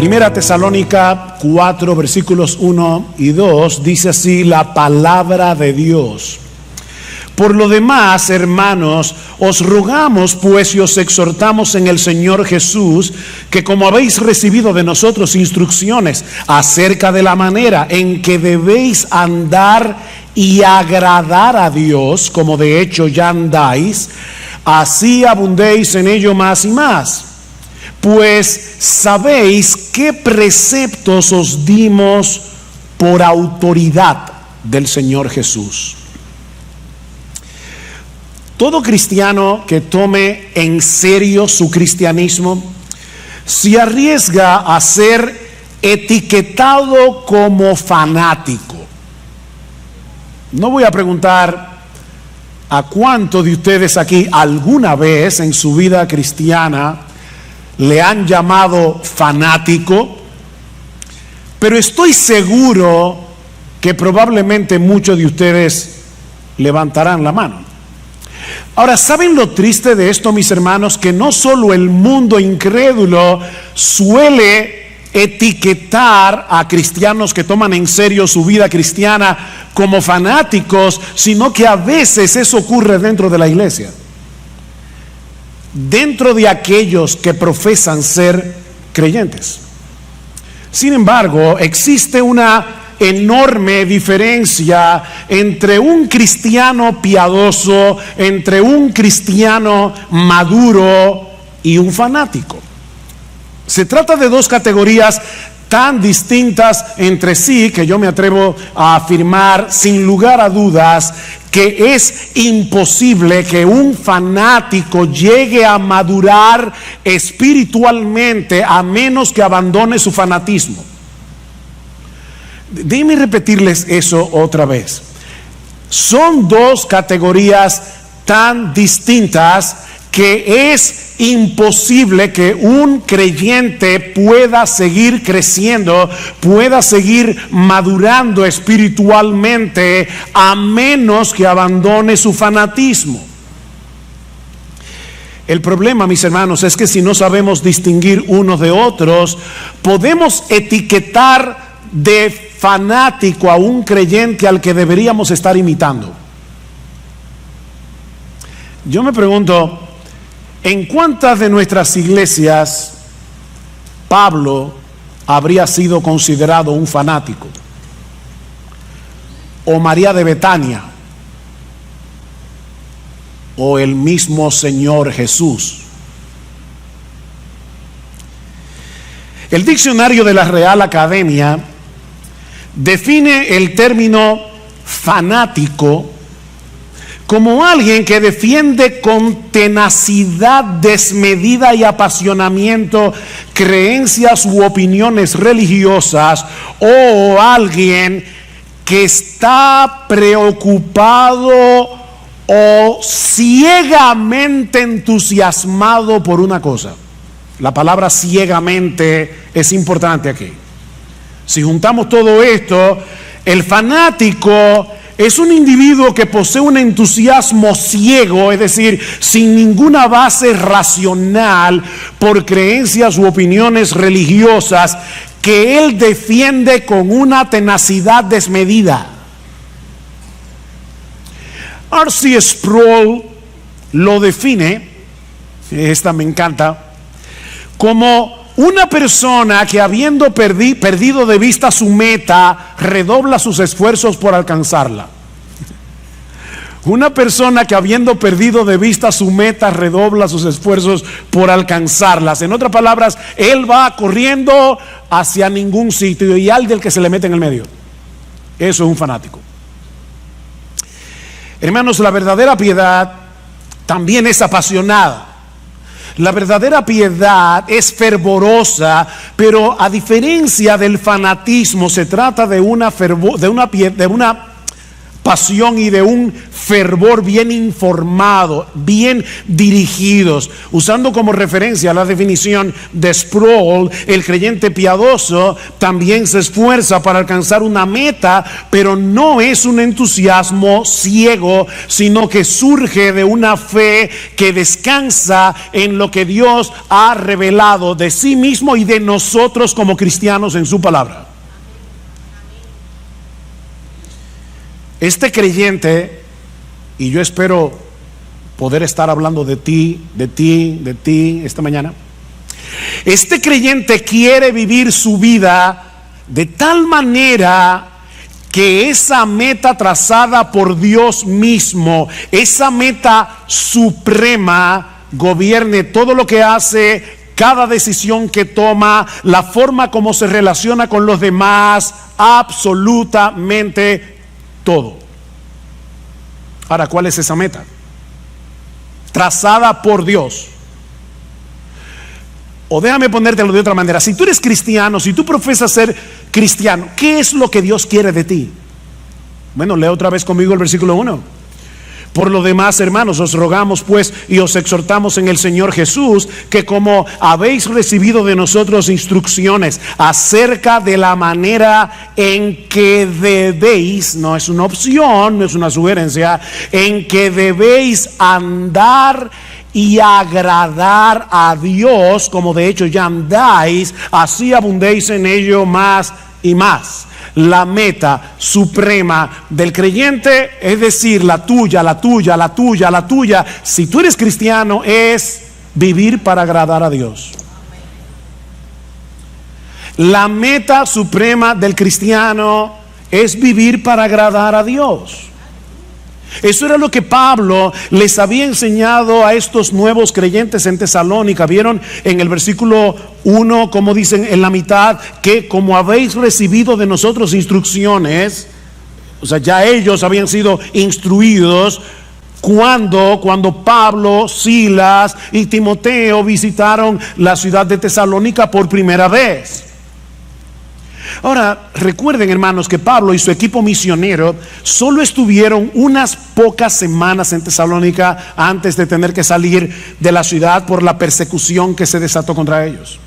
Primera Tesalónica 4, versículos 1 y 2, dice así la palabra de Dios. Por lo demás, hermanos, os rogamos pues y os exhortamos en el Señor Jesús, que como habéis recibido de nosotros instrucciones acerca de la manera en que debéis andar y agradar a Dios, como de hecho ya andáis, así abundéis en ello más y más. Pues sabéis qué preceptos os dimos por autoridad del Señor Jesús. Todo cristiano que tome en serio su cristianismo se arriesga a ser etiquetado como fanático. No voy a preguntar a cuántos de ustedes aquí alguna vez en su vida cristiana le han llamado fanático, pero estoy seguro que probablemente muchos de ustedes levantarán la mano. Ahora, ¿saben lo triste de esto, mis hermanos? Que no solo el mundo incrédulo suele etiquetar a cristianos que toman en serio su vida cristiana como fanáticos, sino que a veces eso ocurre dentro de la iglesia, dentro de aquellos que profesan ser creyentes. Sin embargo, existe una enorme diferencia entre un cristiano piadoso, entre un cristiano maduro y un fanático. Se trata de dos categorías tan distintas entre sí que yo me atrevo a afirmar sin lugar a dudas que es imposible que un fanático llegue a madurar espiritualmente a menos que abandone su fanatismo. Déjenme repetirles eso otra vez. Son dos categorías tan distintas que es imposible que un creyente pueda seguir creciendo, pueda seguir madurando espiritualmente a menos que abandone su fanatismo. El problema, mis hermanos, es que si no sabemos distinguir unos de otros, podemos etiquetar de fanático a un creyente al que deberíamos estar imitando. Yo me pregunto, ¿en cuántas de nuestras iglesias Pablo habría sido considerado un fanático? ¿O María de Betania? ¿O el mismo Señor Jesús? El diccionario de la Real Academia define el término fanático como alguien que defiende con tenacidad desmedida y apasionamiento creencias u opiniones religiosas, o alguien que está preocupado o ciegamente entusiasmado por una cosa. La palabra ciegamente es importante aquí. Si juntamos todo esto, el fanático es un individuo que posee un entusiasmo ciego, es decir, sin ninguna base racional, por creencias u opiniones religiosas que él defiende con una tenacidad desmedida. R.C. Sproul lo define, esta me encanta, como una persona que habiendo perdido de vista su meta, redobla sus esfuerzos por alcanzarla. Una persona que habiendo perdido de vista su meta, redobla sus esfuerzos por alcanzarlas. En otras palabras, él va corriendo hacia ningún sitio y al del que se le mete en el medio. Eso es un fanático. Hermanos, la verdadera piedad también es apasionada. La verdadera piedad es fervorosa, pero a diferencia del fanatismo se trata de una pasión y de un fervor bien informado, bien dirigidos. Usando como referencia la definición de Sproul, el creyente piadoso también se esfuerza para alcanzar una meta, pero no es un entusiasmo ciego, sino que surge de una fe que descansa en lo que Dios ha revelado de sí mismo y de nosotros como cristianos en su palabra. Este creyente, y yo espero poder estar hablando de ti esta mañana, este creyente quiere vivir su vida de tal manera que esa meta trazada por Dios mismo, esa meta suprema, gobierne todo lo que hace, cada decisión que toma, la forma como se relaciona con los demás, absolutamente todo. Ahora, ¿cuál es esa meta? Trazada por Dios. O déjame ponértelo de otra manera. Si tú eres cristiano, si tú profesas ser cristiano, ¿qué es lo que Dios quiere de ti? Bueno, lee otra vez conmigo el versículo 1. Por lo demás, hermanos, os rogamos pues y os exhortamos en el Señor Jesús, que como habéis recibido de nosotros instrucciones acerca de la manera en que debéis, no es una opción, no es una sugerencia, en que debéis andar y agradar a Dios, como de hecho ya andáis, así abundéis en ello más y más. La meta suprema del creyente, es decir, la tuya, si tú eres cristiano, es vivir para agradar a Dios. La meta suprema del cristiano es vivir para agradar a Dios. Eso era lo que Pablo les había enseñado a estos nuevos creyentes en Tesalónica. Vieron en el versículo 1, como dicen en la mitad, que como habéis recibido de nosotros instrucciones, o sea, ya ellos habían sido instruidos cuando Pablo, Silas y Timoteo visitaron la ciudad de Tesalónica por primera vez. Ahora, recuerden, hermanos, que Pablo y su equipo misionero solo estuvieron unas pocas semanas en Tesalónica antes de tener que salir de la ciudad por la persecución que se desató contra ellos.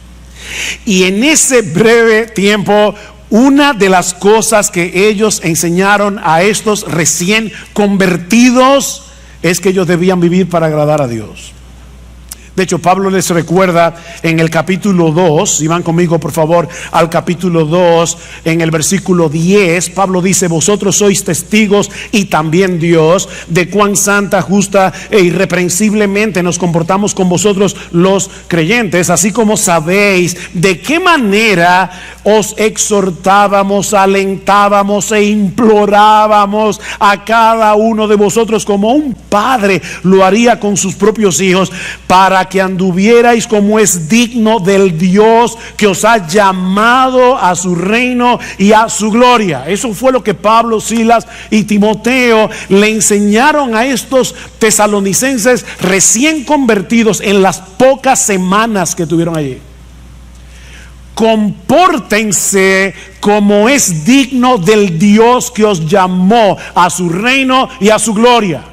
Y en ese breve tiempo, una de las cosas que ellos enseñaron a estos recién convertidos es que ellos debían vivir para agradar a Dios. De hecho, Pablo les recuerda en el capítulo 2, si van conmigo por favor al capítulo 2, en el versículo 10, Pablo dice: vosotros sois testigos y también Dios de cuán santa, justa e irreprensiblemente nos comportamos con vosotros los creyentes, así como sabéis de qué manera os exhortábamos, alentábamos e implorábamos a cada uno de vosotros como un padre lo haría con sus propios hijos, para que anduvierais como es digno del Dios que os ha llamado a su reino y a su gloria. Eso fue lo que Pablo, Silas y Timoteo le enseñaron a estos tesalonicenses recién convertidos en las pocas semanas que tuvieron allí. Compórtense como es digno del Dios que os llamó a su reino y a su gloria.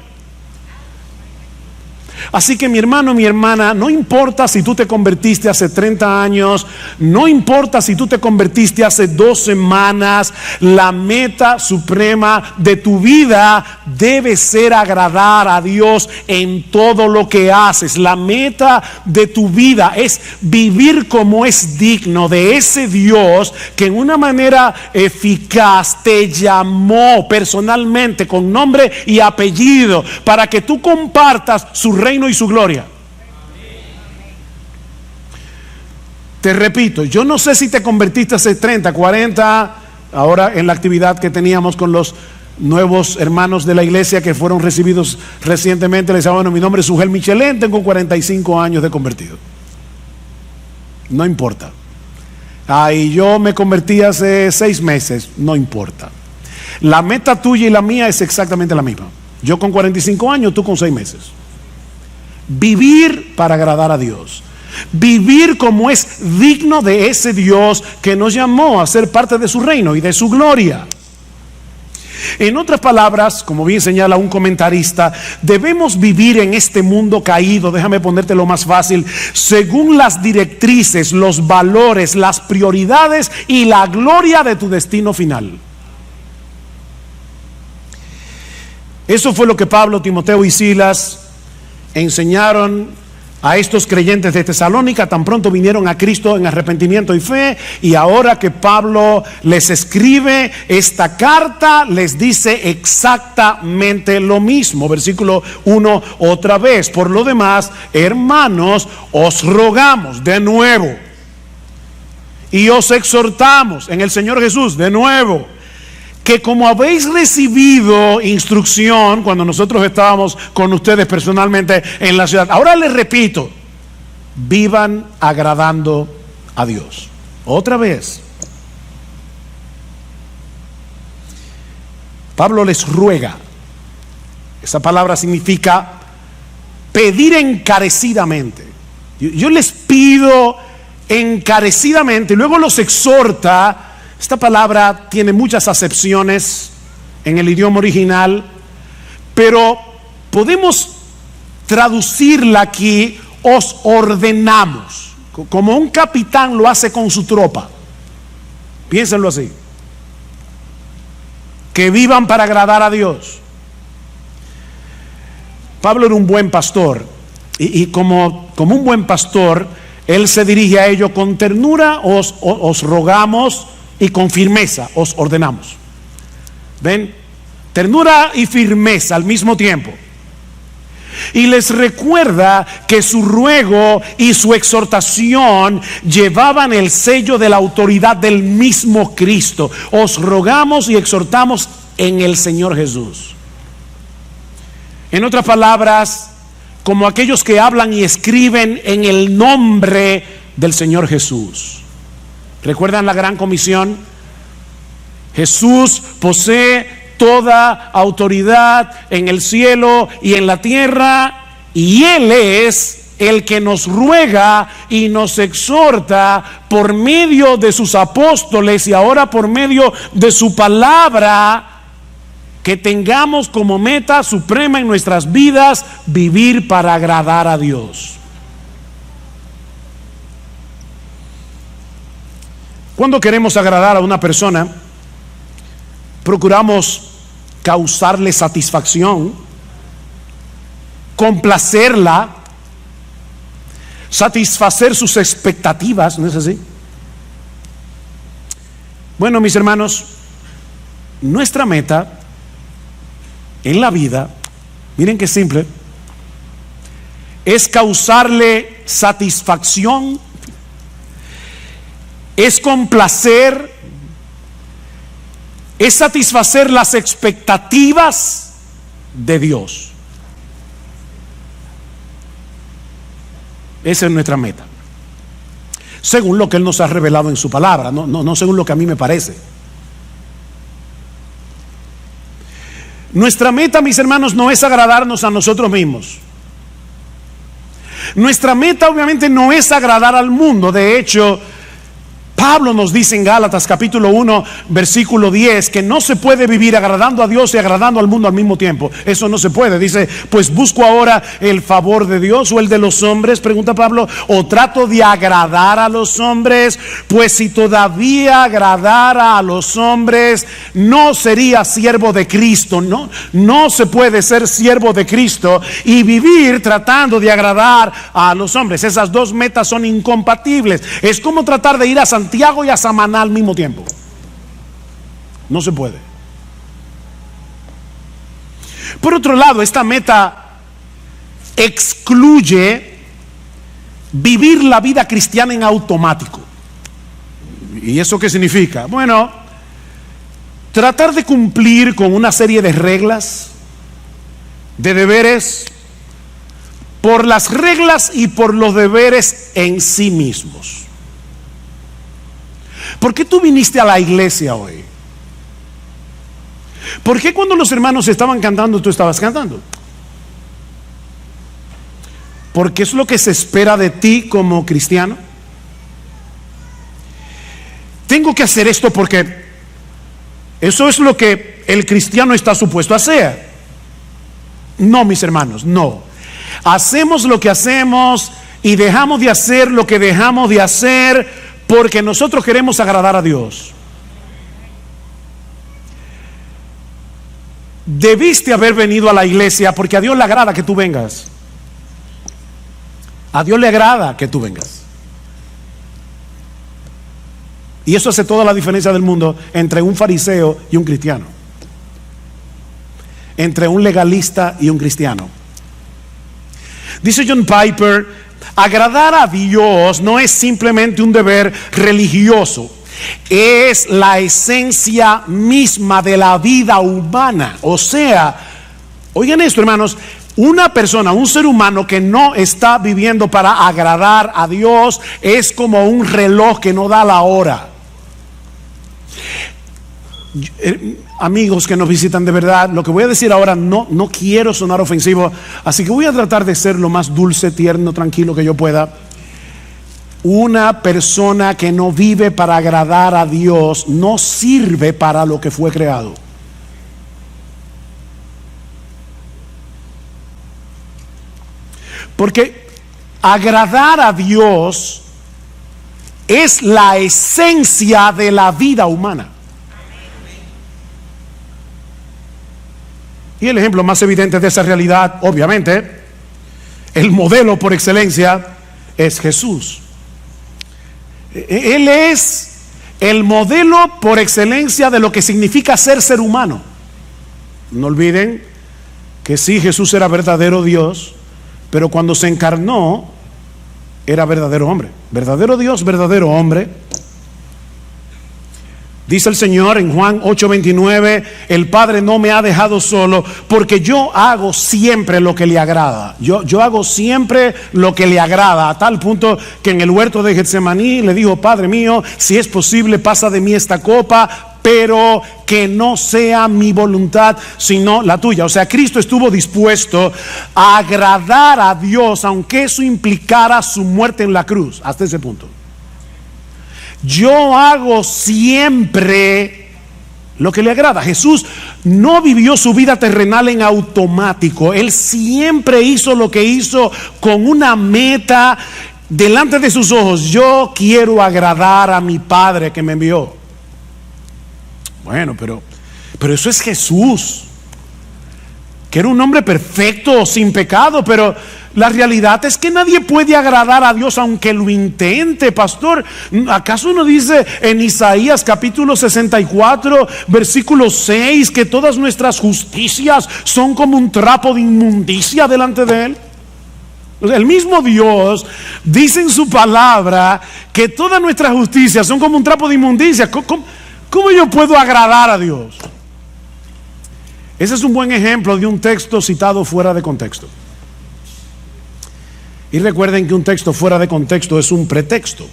Así que mi hermano, mi hermana, no importa si tú te convertiste hace 30 años, no importa si tú te convertiste hace 2 semanas, la meta suprema de tu vida debe ser agradar a Dios en todo lo que haces. La meta de tu vida es vivir como es digno de ese Dios que en una manera eficaz te llamó personalmente con nombre y apellido para que tú compartas su reino y su gloria. Te repito, yo no sé si te convertiste hace 30, 40, ahora en la actividad que teníamos con los nuevos hermanos de la iglesia que fueron recibidos recientemente. Les decía: bueno, mi nombre es Ugel Michelén, tengo 45 años de convertido. No importa. Y yo me convertí hace 6 meses. No importa. La meta tuya y la mía es exactamente la misma. Yo con 45 años, tú con 6 meses. Vivir para agradar a Dios. Vivir como es digno de ese Dios que nos llamó a ser parte de su reino y de su gloria. En otras palabras, como bien señala un comentarista, debemos vivir en este mundo caído, déjame ponértelo más fácil, según las directrices, los valores, las prioridades y la gloria de tu destino final. Eso fue lo que Pablo, Timoteo y Silas enseñaron a estos creyentes de Tesalónica tan pronto vinieron a Cristo en arrepentimiento y fe. Y ahora que Pablo les escribe esta carta, les dice exactamente lo mismo. Versículo 1 otra vez: por lo demás, hermanos, os rogamos de nuevo y os exhortamos en el Señor Jesús de nuevo, que como habéis recibido instrucción cuando nosotros estábamos con ustedes personalmente en la ciudad, ahora les repito, vivan agradando a Dios. Otra vez, Pablo les ruega. Esa palabra significa pedir encarecidamente. Yo les pido encarecidamente, y luego los exhorta. Esta palabra tiene muchas acepciones en el idioma original, pero podemos traducirla aquí: os ordenamos, como un capitán lo hace con su tropa. Piénsenlo así: que vivan para agradar a Dios. Pablo era un buen pastor, y como un buen pastor, él se dirige a ellos con ternura: os rogamos, y con firmeza os ordenamos. ¿Ven? Ternura y firmeza al mismo tiempo. Y les recuerda que su ruego y su exhortación llevaban el sello de la autoridad del mismo Cristo. Os rogamos y exhortamos en el Señor Jesús. En otras palabras, como aquellos que hablan y escriben en el nombre del Señor Jesús. ¿Recuerdan la gran comisión? Jesús posee toda autoridad en el cielo y en la tierra, y Él es el que nos ruega y nos exhorta por medio de sus apóstoles y ahora por medio de su palabra, que tengamos como meta suprema en nuestras vidas vivir para agradar a Dios. Cuando queremos agradar a una persona, procuramos causarle satisfacción, complacerla, satisfacer sus expectativas, ¿no es así? Bueno, mis hermanos, nuestra meta en la vida, miren qué simple, es causarle satisfacción, es complacer, es satisfacer las expectativas de Dios. Esa es nuestra meta, según lo que Él nos ha revelado en su palabra, no según lo que a mí me parece. Nuestra meta, mis hermanos, no es agradarnos a nosotros mismos. Nuestra meta obviamente no es agradar al mundo. De hecho, Pablo nos dice en Gálatas capítulo 1 versículo 10 que no se puede vivir agradando a Dios y agradando al mundo al mismo tiempo. Eso no se puede. Dice: pues busco ahora el favor de Dios o el de los hombres, pregunta Pablo, o trato de agradar a los hombres. Pues si todavía agradara a los hombres, no sería siervo de Cristo. No se puede ser siervo de Cristo y vivir tratando de agradar a los hombres. Esas dos metas son incompatibles. Es como tratar de ir a Santiago y a Samaná al mismo tiempo. No se puede. Por otro lado, esta meta excluye vivir la vida cristiana en automático. ¿Y eso qué significa? Bueno, tratar de cumplir con una serie de reglas, de deberes, por las reglas y por los deberes en sí mismos. ¿Por qué tú viniste a la iglesia hoy? ¿Por qué cuando los hermanos estaban cantando tú estabas cantando? Porque es lo que se espera de ti como cristiano. Tengo que hacer esto porque eso es lo que el cristiano está supuesto a hacer. No, mis hermanos, no. Hacemos lo que hacemos y dejamos de hacer lo que dejamos de hacer porque nosotros queremos agradar a Dios. Debiste haber venido a la iglesia porque a Dios le agrada que tú vengas. A Dios le agrada que tú vengas. Y eso hace toda la diferencia del mundo entre un fariseo y un cristiano, entre un legalista y un cristiano. Dice John Piper: agradar a Dios no es simplemente un deber religioso, es la esencia misma de la vida humana. O sea, oigan esto, hermanos, una persona, un ser humano que no está viviendo para agradar a Dios es como un reloj que no da la hora. Amigos que nos visitan, de verdad, lo que voy a decir ahora no quiero sonar ofensivo, así que voy a tratar de ser lo más dulce, tierno, tranquilo que yo pueda. Una persona que no vive para agradar a Dios no sirve para lo que fue creado. Porque agradar a Dios es la esencia de la vida humana. Y el ejemplo más evidente de esa realidad, obviamente, el modelo por excelencia es Jesús. Él es el modelo por excelencia de lo que significa ser humano. No olviden que sí, Jesús era verdadero Dios, pero cuando se encarnó era verdadero hombre. Verdadero Dios, verdadero hombre. Dice el Señor en Juan 8:29: el Padre no me ha dejado solo, porque yo hago siempre lo que le agrada. Yo hago siempre lo que le agrada, a tal punto que en el huerto de Getsemaní le dijo: Padre mío, si es posible, pasa de mí esta copa, pero que no sea mi voluntad sino la tuya. O sea, Cristo estuvo dispuesto a agradar a Dios, aunque eso implicara su muerte en la cruz, hasta ese punto. Yo hago siempre lo que le agrada. Jesús no vivió su vida terrenal en automático. Él siempre hizo lo que hizo con una meta delante de sus ojos. Yo quiero agradar a mi Padre que me envió. Bueno, pero eso es Jesús, que era un hombre perfecto, sin pecado. Pero la realidad es que nadie puede agradar a Dios aunque lo intente, pastor. ¿Acaso no dice en Isaías capítulo 64 versículo 6 que todas nuestras justicias son como un trapo de inmundicia delante de Él? El mismo Dios dice en su palabra que todas nuestras justicias son como un trapo de inmundicia. ¿Cómo yo puedo agradar a Dios? Ese es un buen ejemplo de un texto citado fuera de contexto. Y recuerden que un texto fuera de contexto es un pretexto.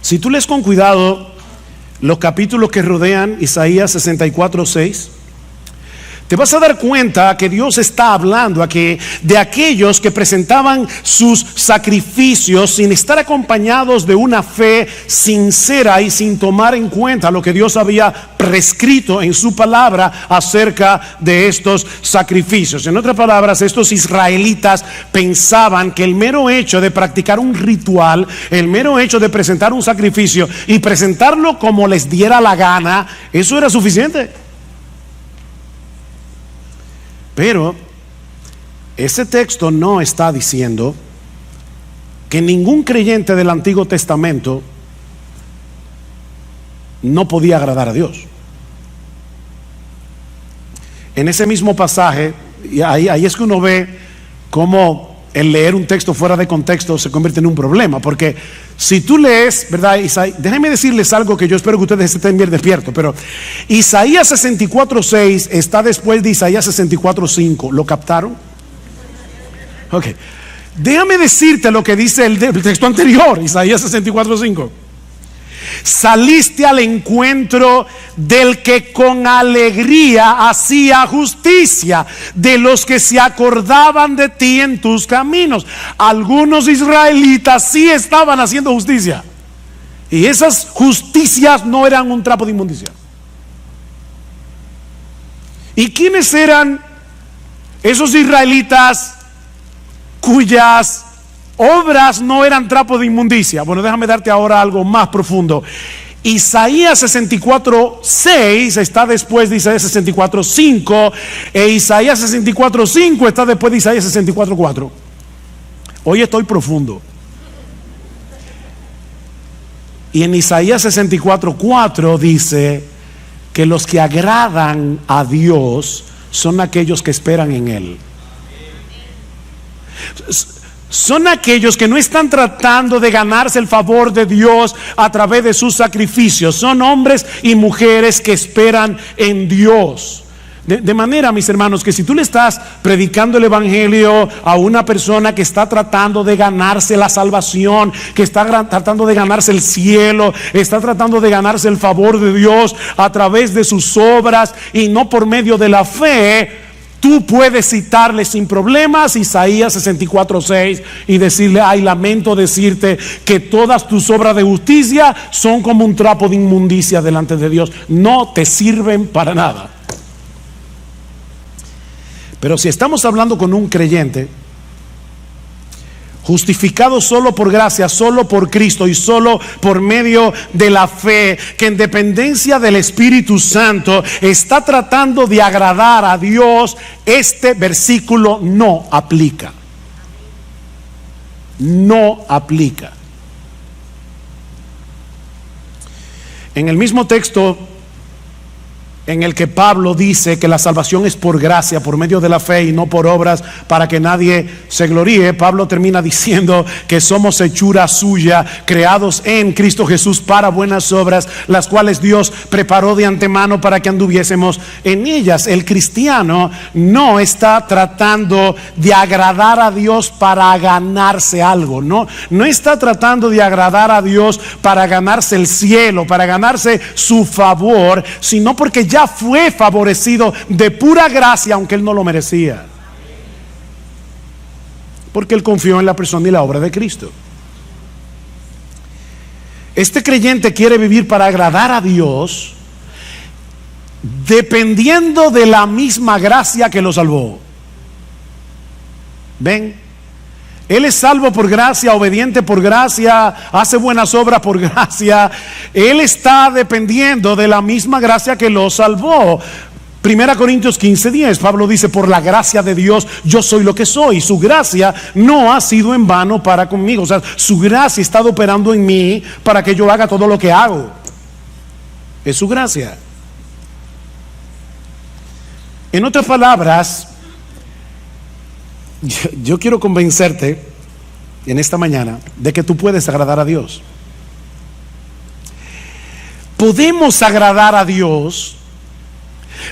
Si tú lees con cuidado los capítulos que rodean Isaías 64:6, te vas a dar cuenta que Dios está hablando aquí de aquellos que presentaban sus sacrificios sin estar acompañados de una fe sincera y sin tomar en cuenta lo que Dios había prescrito en su palabra acerca de estos sacrificios. En otras palabras, estos israelitas pensaban que el mero hecho de practicar un ritual, el mero hecho de presentar un sacrificio y presentarlo como les diera la gana, eso era suficiente. Pero ese texto no está diciendo que ningún creyente del Antiguo Testamento no podía agradar a Dios. En ese mismo pasaje, y ahí es que uno ve cómo el leer un texto fuera de contexto se convierte en un problema. Porque si tú lees, ¿verdad? Déjenme decirles algo que yo espero que ustedes estén bien despiertos. Pero Isaías 64:6 está después de Isaías 64:5. ¿Lo captaron? Ok. Déjame decirte lo que dice el texto anterior, Isaías 64:5. Saliste al encuentro del que con alegría hacía justicia, de los que se acordaban de ti en tus caminos. Algunos israelitas sí estaban haciendo justicia. Y esas justicias no eran un trapo de inmundicia. ¿Y quiénes eran esos israelitas cuyas obras no eran trapo de inmundicia? Bueno, déjame darte ahora algo más profundo. Isaías 64:6 está después de Isaías 64:5, e Isaías 64:5 está después de Isaías 64:4. Hoy estoy profundo. Y en Isaías 64:4 dice que los que agradan a Dios son aquellos que esperan en Él. Son aquellos que no están tratando de ganarse el favor de Dios a través de sus sacrificios. Son hombres y mujeres que esperan en Dios. De manera, mis hermanos, que si tú le estás predicando el evangelio a una persona que está tratando de ganarse la salvación, que está tratando de ganarse el cielo, está tratando de ganarse el favor de Dios a través de sus obras y no por medio de la fe, tú puedes citarle sin problemas Isaías 64:6 y decirle: ay, lamento decirte que todas tus obras de justicia son como un trapo de inmundicia delante de Dios, no te sirven para nada. Pero si estamos hablando con un creyente justificado solo por gracia, solo por Cristo y solo por medio de la fe, que en dependencia del Espíritu Santo está tratando de agradar a Dios, este versículo no aplica. No aplica. En el mismo texto en el que Pablo dice que la salvación es por gracia, por medio de la fe y no por obras, para que nadie se gloríe, Pablo termina diciendo que somos hechura suya, creados en Cristo Jesús para buenas obras, las cuales Dios preparó de antemano para que anduviésemos en ellas. El cristiano no está tratando de agradar a Dios para ganarse algo, no está tratando de agradar a Dios para ganarse el cielo, para ganarse su favor, sino porque ya fue favorecido de pura gracia, aunque él no lo merecía, porque él confió en la persona y la obra de Cristo. Este creyente quiere vivir para agradar a Dios, dependiendo de la misma gracia que lo salvó. ¿Ven? Él es salvo por gracia, obediente por gracia, hace buenas obras por gracia. Él está dependiendo de la misma gracia que lo salvó. 1 Corintios 15:10, Pablo dice: por la gracia de Dios yo soy lo que soy. Su gracia no ha sido en vano para conmigo. O sea, su gracia ha estado operando en mí para que yo haga todo lo que hago. Es su gracia. En otras palabras, yo quiero convencerte en esta mañana de que tú puedes agradar a Dios. Podemos agradar a Dios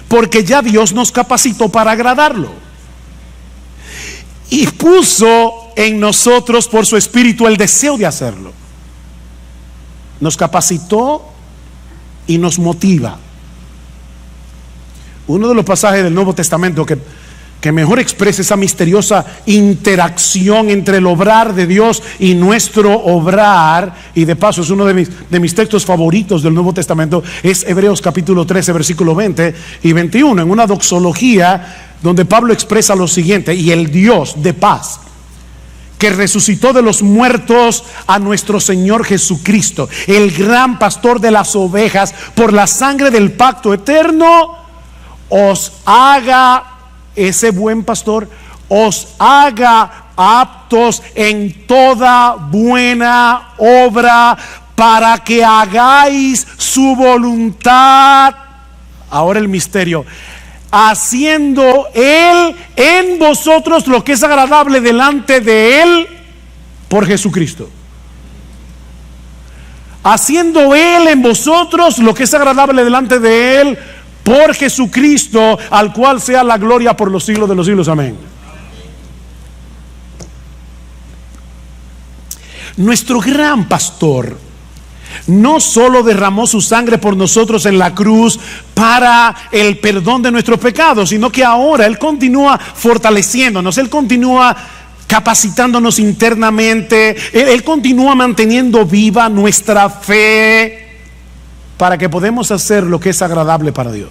porque ya Dios nos capacitó para agradarlo y puso en nosotros por su Espíritu el deseo de hacerlo. Nos capacitó y nos motiva. Uno de los pasajes del Nuevo Testamento que mejor expresa esa misteriosa interacción entre el obrar de Dios y nuestro obrar, y de paso es uno de mis textos favoritos del Nuevo Testamento, es Hebreos capítulo 13 versículo 20 y 21, en una doxología donde Pablo expresa lo siguiente: y el Dios de paz, que resucitó de los muertos a nuestro Señor Jesucristo, el gran pastor de las ovejas, por la sangre del pacto eterno, os haga, ese buen pastor, os haga aptos en toda buena obra, para que hagáis su voluntad. Ahora el misterio: haciendo Él en vosotros lo que es agradable delante de Él por Jesucristo. Haciendo Él en vosotros lo que es agradable delante de Él por Jesucristo, al cual sea la gloria por los siglos de los siglos. Amén. Nuestro gran pastor no solo derramó su sangre por nosotros en la cruz para el perdón de nuestros pecados, sino que ahora Él continúa fortaleciéndonos, Él continúa capacitándonos internamente. Él continúa manteniendo viva nuestra fe para que podamos hacer lo que es agradable para Dios.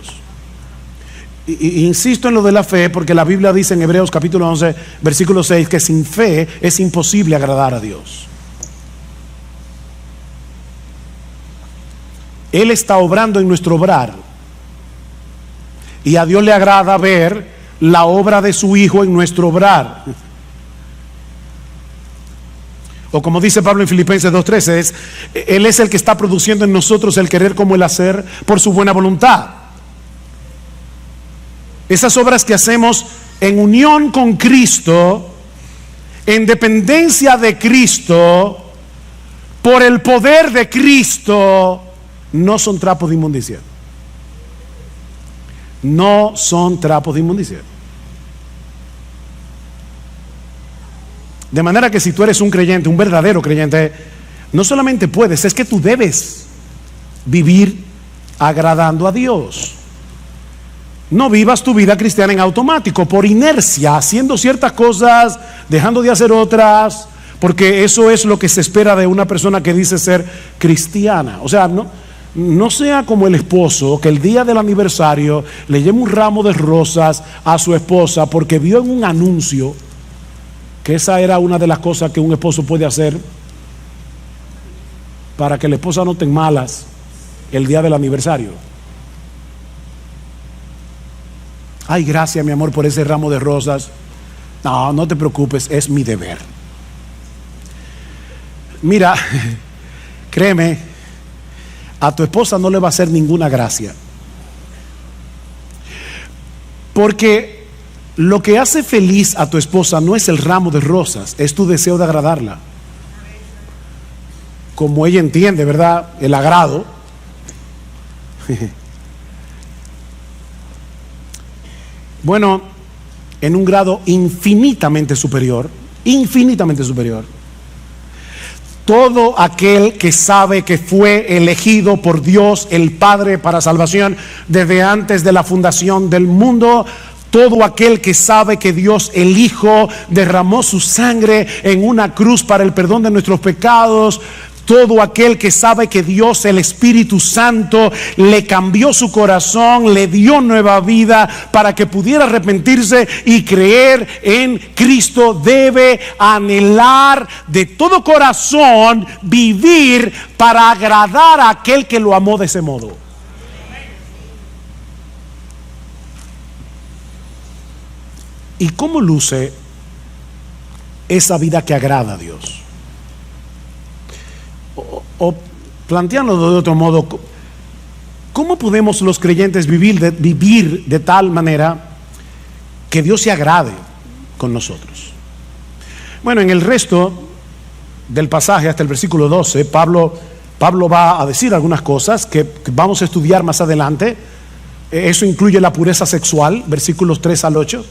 Insisto en lo de la fe porque la Biblia dice en Hebreos capítulo 11 versículo 6 que sin fe es imposible agradar a Dios. Él está obrando en nuestro obrar y a Dios le agrada ver la obra de su Hijo en nuestro obrar. O como dice Pablo en Filipenses 2:13, Él es el que está produciendo en nosotros el querer como el hacer por su buena voluntad. Esas obras que hacemos en unión con Cristo, en dependencia de Cristo, por el poder de Cristo, no son trapos de inmundicia. No son trapos de inmundicia. De manera que si tú eres un creyente, un verdadero creyente, no solamente puedes, es que tú debes vivir agradando a Dios. No vivas tu vida cristiana en automático, por inercia, haciendo ciertas cosas, dejando de hacer otras, porque eso es lo que se espera de una persona que dice ser cristiana. O sea, no sea como el esposo que el día del aniversario le lleva un ramo de rosas a su esposa porque vio en un anuncio que esa era una de las cosas que un esposo puede hacer para que la esposa no esté en malas el día del aniversario. Ay, gracias mi amor por ese ramo de rosas. No, no te preocupes, es mi deber. Mira, créeme, a tu esposa no le va a hacer ninguna gracia. Porque lo que hace feliz a tu esposa no es el ramo de rosas, es tu deseo de agradarla. Como ella entiende, ¿verdad? El agrado. Bueno, en un grado infinitamente superior, todo aquel que sabe que fue elegido por Dios el Padre para salvación desde antes de la fundación del mundo, todo aquel que sabe que Dios el Hijo derramó su sangre en una cruz para el perdón de nuestros pecados, todo aquel que sabe que Dios el Espíritu Santo le cambió su corazón, le dio nueva vida para que pudiera arrepentirse y creer en Cristo, debe anhelar de todo corazón vivir para agradar a aquel que lo amó de ese modo. ¿Y cómo luce esa vida que agrada a Dios? O planteándolo de otro modo, ¿cómo podemos los creyentes vivir de tal manera que Dios se agrade con nosotros? Bueno, en el resto del pasaje, hasta el versículo 12, Pablo va a decir algunas cosas que vamos a estudiar más adelante. Eso incluye la pureza sexual, versículos 3 al 8.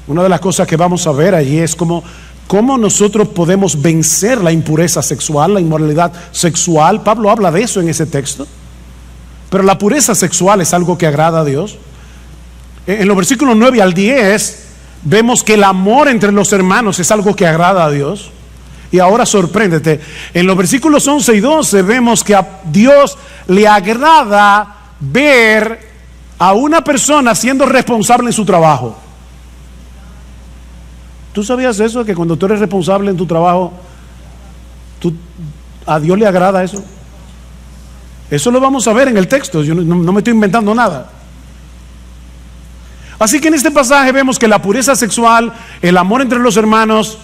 Una de las cosas que vamos a ver allí es cómo nosotros podemos vencer la impureza sexual, la inmoralidad sexual. Pablo habla de eso en ese texto. Pero la pureza sexual es algo que agrada a Dios. En los versículos 9 al 10 vemos que el amor entre los hermanos es algo que agrada a Dios. Y ahora sorpréndete, en los versículos 11 y 12 vemos que a Dios le agrada ver a una persona siendo responsable en su trabajo. ¿Tú sabías eso? Que cuando tú eres responsable en tu trabajo, a Dios le agrada eso. Eso lo vamos a ver en el texto. Yo no me estoy inventando nada. Así que en este pasaje vemos que la pureza sexual, el amor entre los hermanos,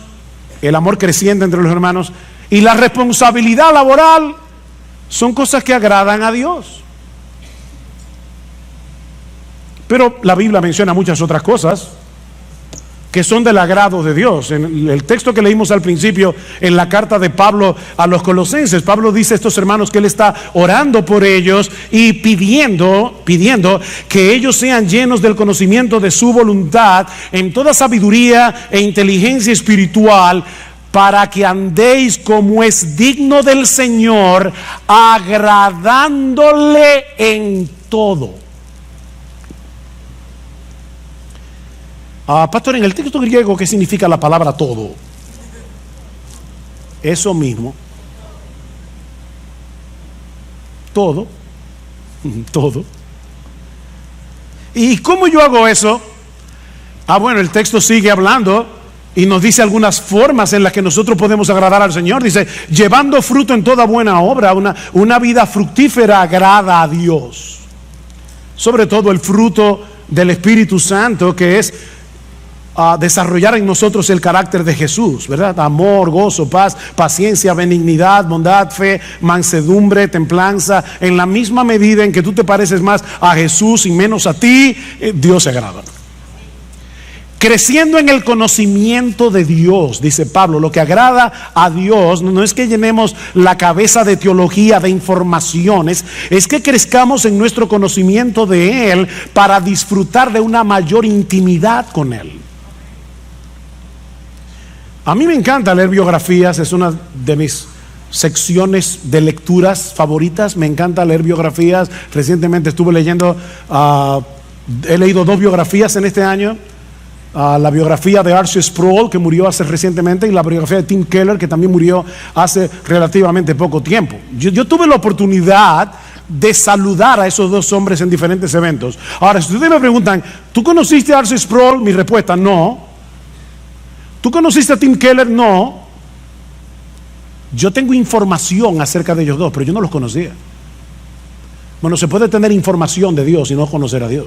el amor creciente entre los hermanos y la responsabilidad laboral son cosas que agradan a Dios. Pero la Biblia menciona muchas otras cosas que son del agrado de Dios. En el texto que leímos al principio, en la carta de Pablo a los Colosenses, Pablo dice a estos hermanos que él está orando por ellos y pidiendo que ellos sean llenos del conocimiento de su voluntad en toda sabiduría e inteligencia espiritual, para que andéis como es digno del Señor, agradándole en todo. Pastor, en el texto griego, ¿qué significa la palabra todo? Eso mismo. Todo. Todo. ¿Y cómo yo hago eso? Bueno, el texto sigue hablando y nos dice algunas formas en las que nosotros podemos agradar al Señor. Dice, llevando fruto en toda buena obra, una vida fructífera agrada a Dios. Sobre todo el fruto del Espíritu Santo, que es desarrollar en nosotros el carácter de Jesús, ¿verdad? Amor, gozo, paz, paciencia, benignidad, bondad, fe, mansedumbre, templanza. En la misma medida en que tú te pareces más a Jesús y menos a ti, Dios se agrada. Creciendo en el conocimiento de Dios, dice Pablo. Lo que agrada a Dios no es que llenemos la cabeza de teología, de informaciones, es que crezcamos en nuestro conocimiento de Él para disfrutar de una mayor intimidad con Él. A mí me encanta leer biografías, es una de mis secciones de lecturas favoritas. Me encanta leer biografías. Recientemente estuve leyendo, he leído 2 biografías en este año. La biografía de R.C. Sproul, que murió hace recientemente, y la biografía de Tim Keller, que también murió hace relativamente poco tiempo. Yo tuve la oportunidad de saludar a esos 2 hombres en diferentes eventos. Ahora, si ustedes me preguntan, ¿tú conociste a R.C. Sproul? Mi respuesta, no. ¿Tú conociste a Tim Keller? No. Yo tengo información acerca de ellos 2, pero yo no los conocía. Bueno, se puede tener información de Dios y no conocer a Dios.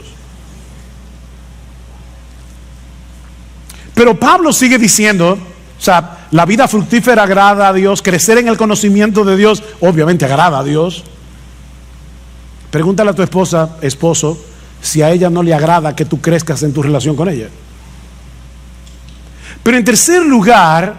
Pero Pablo sigue diciendo, o sea, la vida fructífera agrada a Dios, crecer en el conocimiento de Dios, obviamente agrada a Dios. Pregúntale a tu esposa, esposo, si a ella no le agrada que tú crezcas en tu relación con ella. Pero en tercer lugar,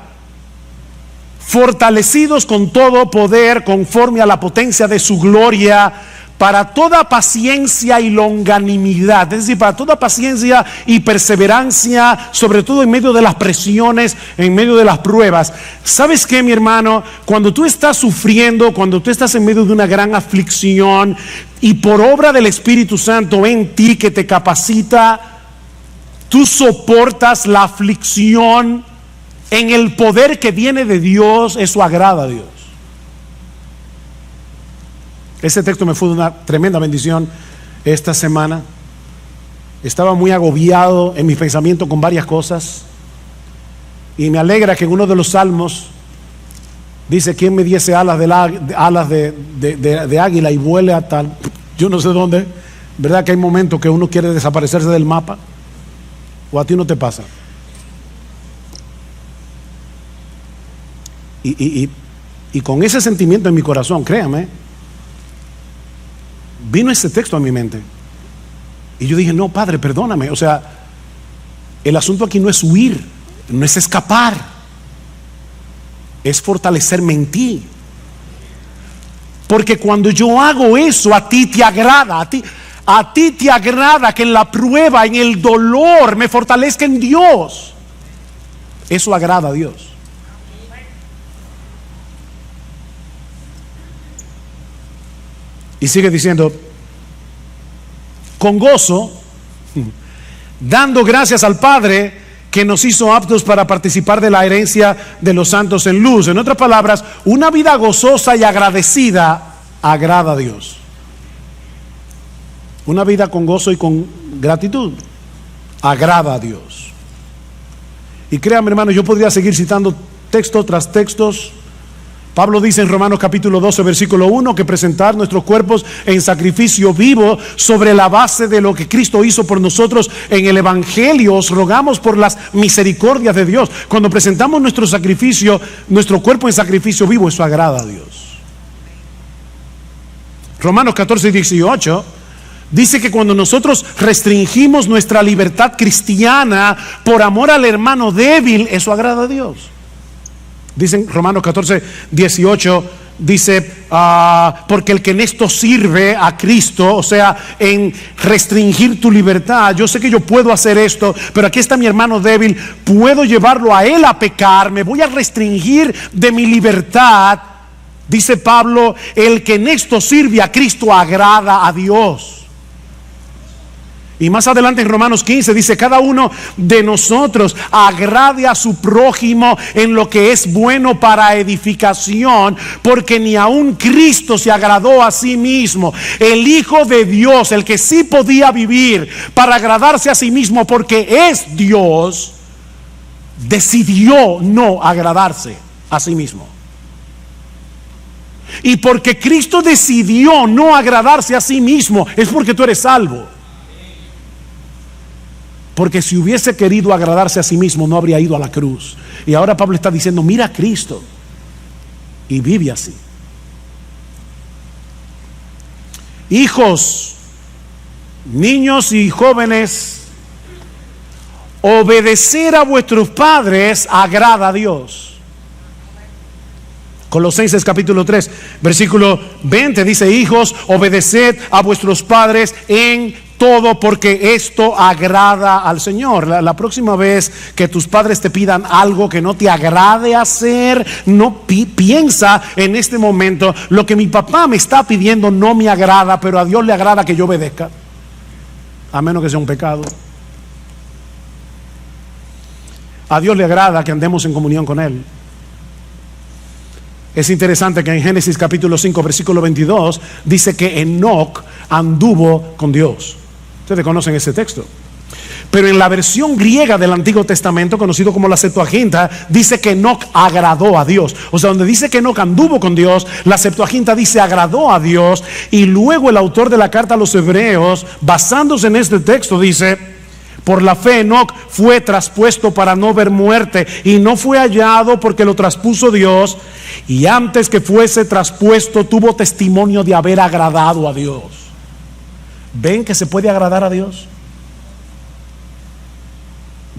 fortalecidos con todo poder conforme a la potencia de su gloria, para toda paciencia y longanimidad, es decir, para toda paciencia y perseverancia, sobre todo en medio de las presiones, en medio de las pruebas. ¿Sabes qué, mi hermano? Cuando tú estás sufriendo, cuando tú estás en medio de una gran aflicción, y por obra del Espíritu Santo en ti que te capacita, tú soportas la aflicción en el poder que viene de Dios. Eso agrada a Dios. Ese texto me fue de una tremenda bendición esta semana. Estaba muy agobiado en mi pensamiento con varias cosas, y me alegra que en uno de los salmos dice: ¿quién me diese alas de águila y vuele a tal, yo no sé dónde? ¿Verdad que hay momentos que uno quiere desaparecerse del mapa? ¿O a ti no te pasa? Y con ese sentimiento en mi corazón, créame, vino ese texto a mi mente. Y yo dije: no, Padre, perdóname. O sea, el asunto aquí no es huir, no es escapar, es fortalecerme en ti. Porque cuando yo hago eso, a ti te agrada, a ti te agrada que en la prueba, en el dolor, me fortalezca en Dios. Eso agrada a Dios. Y sigue diciendo: con gozo, dando gracias al Padre que nos hizo aptos para participar de la herencia de los santos en luz. En otras palabras, una vida gozosa y agradecida agrada a Dios. Una vida con gozo y con gratitud agrada a Dios. Y créanme, hermano, yo podría seguir citando texto tras textos. Pablo dice en Romanos capítulo 12 versículo 1 que presentar nuestros cuerpos en sacrificio vivo sobre la base de lo que Cristo hizo por nosotros en el Evangelio. Os rogamos por las misericordias de Dios. Cuando presentamos nuestro sacrificio, nuestro cuerpo en sacrificio vivo, eso agrada a Dios. Romanos 14 y 18 dice que cuando nosotros restringimos nuestra libertad cristiana por amor al hermano débil, eso agrada a Dios. Dicen Romanos 14, 18, dice, porque el que en esto sirve a Cristo, o sea, en restringir tu libertad, yo sé que yo puedo hacer esto, pero aquí está mi hermano débil, puedo llevarlo a él a pecar, me voy a restringir de mi libertad. Dice Pablo, el que en esto sirve a Cristo agrada a Dios. Y más adelante en Romanos 15 dice: cada uno de nosotros agrade a su prójimo en lo que es bueno para edificación, porque ni aun Cristo se agradó a sí mismo. El Hijo de Dios, el que sí podía vivir para agradarse a sí mismo porque es Dios, decidió no agradarse a sí mismo. Y porque Cristo decidió no agradarse a sí mismo, es porque tú eres salvo. Porque si hubiese querido agradarse a sí mismo, no habría ido a la cruz. Y ahora Pablo está diciendo: mira a Cristo y vive así. Hijos, niños y jóvenes, obedecer a vuestros padres agrada a Dios. Colosenses capítulo 3 versículo 20 dice: hijos, obedeced a vuestros padres en todo, porque esto agrada al Señor. La próxima vez que tus padres te pidan algo que no te agrade hacer, no piensa en este momento: lo que mi papá me está pidiendo no me agrada, pero a Dios le agrada que yo obedezca, a menos que sea un pecado. A Dios le agrada que andemos en comunión con Él. Es interesante que en Génesis capítulo 5 versículo 22 dice que Enoc anduvo con Dios. Ustedes conocen ese texto. Pero en la versión griega del Antiguo Testamento, conocido como la Septuaginta, dice que Enoc agradó a Dios. O sea, donde dice que Enoc anduvo con Dios, la Septuaginta dice agradó a Dios. Y luego el autor de la carta a los Hebreos, basándose en este texto, dice: por la fe Enoc fue traspuesto para no ver muerte, y no fue hallado porque lo traspuso Dios, y antes que fuese traspuesto tuvo testimonio de haber agradado a Dios. ¿Ven que se puede agradar a Dios?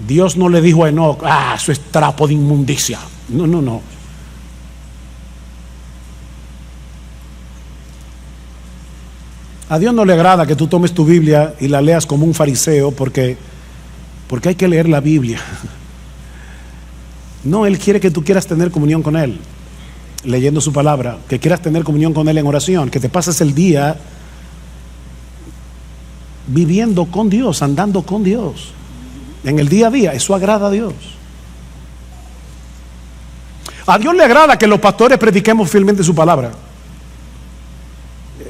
Dios no le dijo a Enoc: eso es trapo de inmundicia. No. A Dios no le agrada que tú tomes tu Biblia y la leas como un fariseo, porque hay que leer la Biblia. No, Él quiere que tú quieras tener comunión con Él, leyendo su palabra, que quieras tener comunión con Él en oración, que te pases el día viviendo con Dios, andando con Dios, en el día a día. Eso agrada a Dios. A Dios le agrada que los pastores prediquemos fielmente su palabra.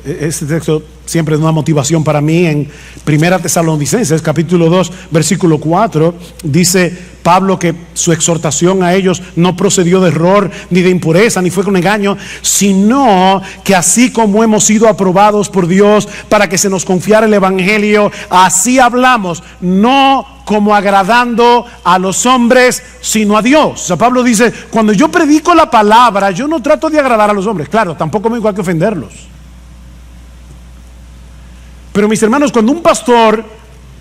Este texto siempre es una motivación para mí. En 1 Tesalonicenses capítulo 2 versículo 4 dice Pablo que su exhortación a ellos no procedió de error, ni de impureza, ni fue con engaño, sino que así como hemos sido aprobados por Dios para que se nos confiara el evangelio, así hablamos, no como agradando a los hombres, sino a Dios. O sea, Pablo dice: cuando yo predico la palabra, yo no trato de agradar a los hombres. Claro, tampoco me igual que ofenderlos. Pero mis hermanos, cuando un pastor